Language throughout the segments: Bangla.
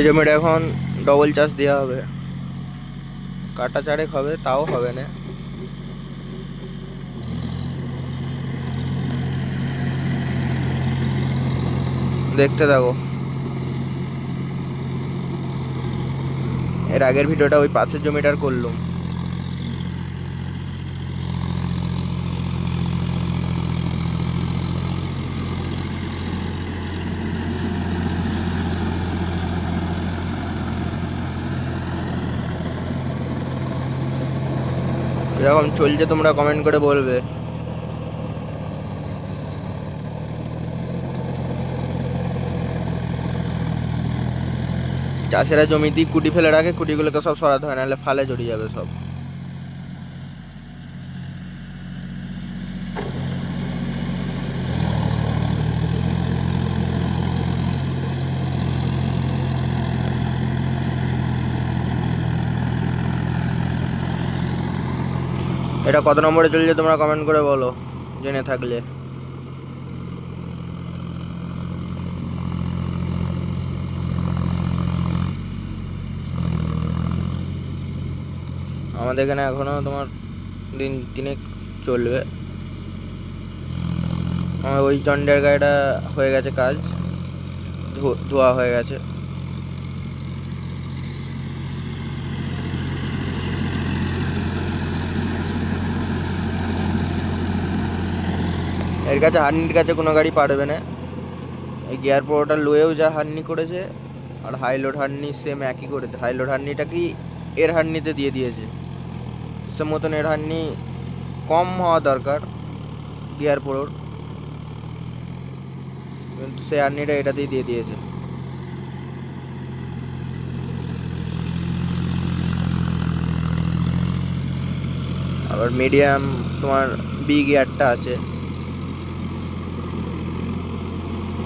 এই জমিটা এখন ডবল চাষ দেওয়া হবে, কাটা চারেক হবে, তাও হবে না। দেখতে থাকো। এর আগের ভিডিওটা ওই পাশের জমিটার করলাম। এরকম চলছে, তোমরা কমেন্ট করে বলবে। চাষিরা জমিতেই কুটি ফেলে রাখে, কুটিগুলোকে সব সরাতে হয়, নাহলে ফালে জড়িয়ে যাবে সব। এটা কত নম্বরে চলছে তোমরা কমেন্ট করে বলো, জেনে থাকলে। আমাদের এখানে এখনো তোমার দিন তিনেক চলবে। আমার ওই চন্ডের গাড়িটা হয়ে গেছে কাজ, ধোয়া হয়ে গেছে। এর কাছে হার্নির কাছে কোনো গাড়ি পারবে না। এই গিয়ার পোর্টার লোয়েও যা হার্নি করেছে, আর হাই লোড হার্নি সেম একই করেছে। হাই লোড হার্নিটা কি এর হার্নিতে দিয়ে দিয়েছে, সে মতন এর হার্নি কম হওয়া দরকার গিয়ার পোর্ট, কিন্তু সে হার্নিটা এটাতেই দিয়ে দিয়েছে। আবার মিডিয়াম তোমার বি গিয়ারটা আছে।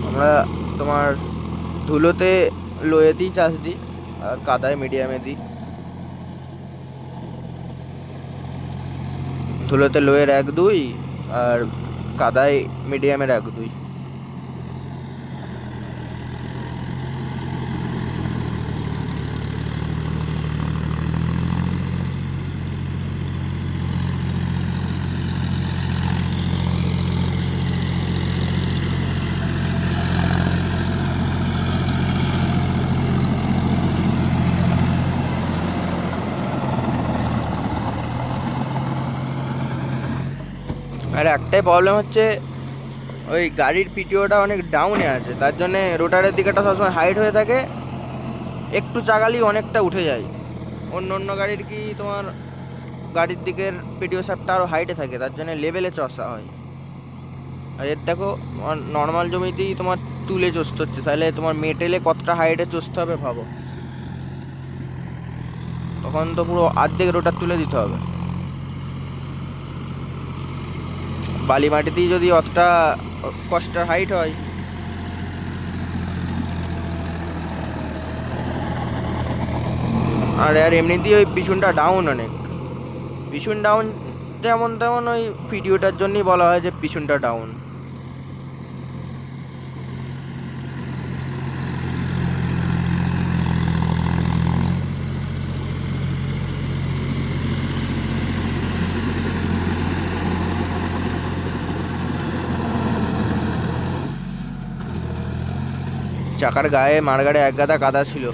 আমরা তোমার ধুলোতে লোয়েতেই চাষ দিই, আর কাদায় মিডিয়ামে দিই। ধুলোতে লোয়ের 1-2, আর কাদায় মিডিয়ামের 1-2। আর একটাই প্রবলেম হচ্ছে, ওই গাড়ির পিটিওটা অনেক ডাউনে আছে, তার জন্যে রোটারের দিকেটা সবসময় হাইট হয়ে থাকে, একটু চাগালি অনেকটা উঠে যায়। অন্য অন্য গাড়ির কি তোমার গাড়ির দিকের পিটিও শ্যাফটটা আরও হাইটে থাকে, তার জন্য লেভেলে চষা হয়। আর এর দেখো, নর্মাল জমিতেই তোমার তুলে চষতে হচ্ছে, তাহলে তোমার মেটেলে কতটা হাইটে চষতে হবে ভাবো। তখন তো পুরো অর্ধেক রোটার তুলে দিতে হবে। বালি মাটিতেই যদি অতটা কষ্টের হাইট হয়। আর এমনিতেই ওই পিছনটা ডাউন অনেক, পিছন ডাউন যেমন তেমন, ওই ভিডিওটার জন্যই বলা হয় যে পিছনটা ডাউন। চাকার গায়ে মারগাড়ে এক গাদা কাদা ছিল,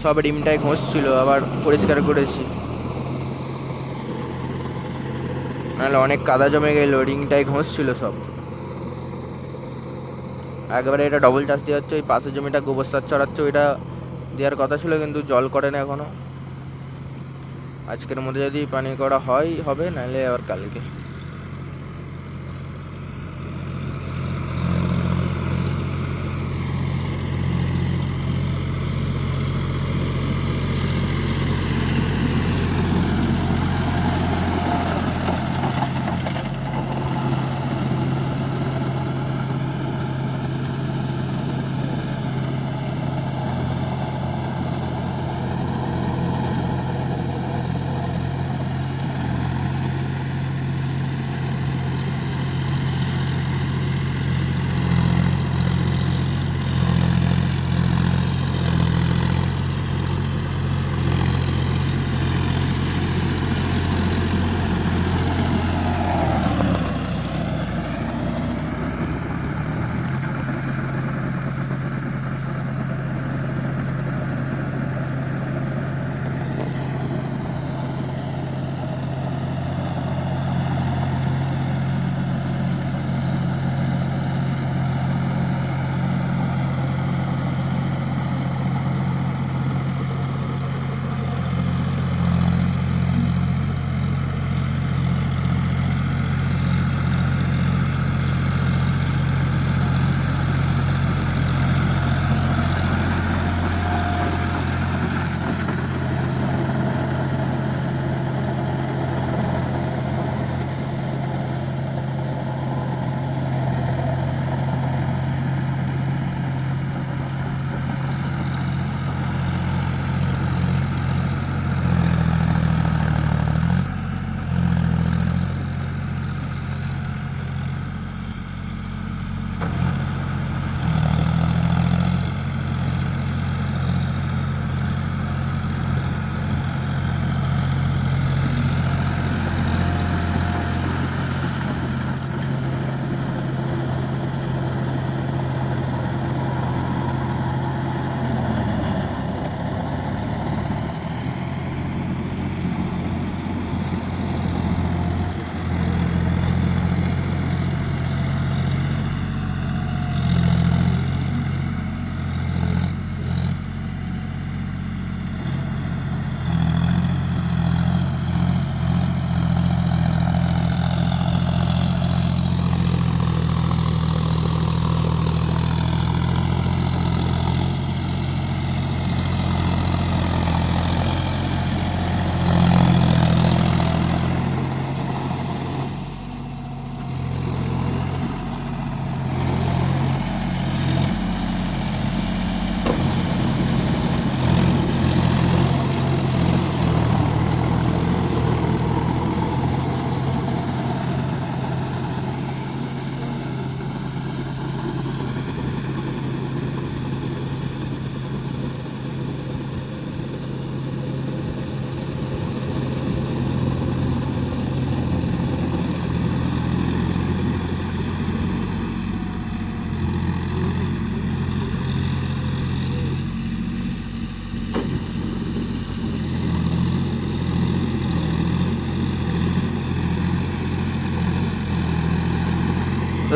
সব রিমটায় ঘষছিল, আবার পরিষ্কার করেছি, নাহলে অনেক কাদা জমে গেল, রিংটায় ঘষছিল সব। একবারে এটা ডবল চাষ দেওয়া হচ্ছে, ওই পাশের জমিটা গোবর সার চড়াচ্ছে, ওইটা দেওয়ার কথা ছিল কিন্তু জল করে না এখনো। আজকের মধ্যে যদি পানি করা হয় হবে, নাহলে আবার কালকে।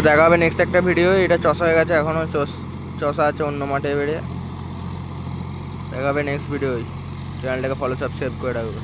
দেখা হবে নেক্সট একটা ভিডিও। এটা চষা হয়ে গেছে, এখনও চষা আছে অন্য মাঠে বেরিয়ে। দেখা হবে নেক্সট ভিডিও। চ্যানেলটাকে ফলো সাবস্ক্রাইব করে রাখবে।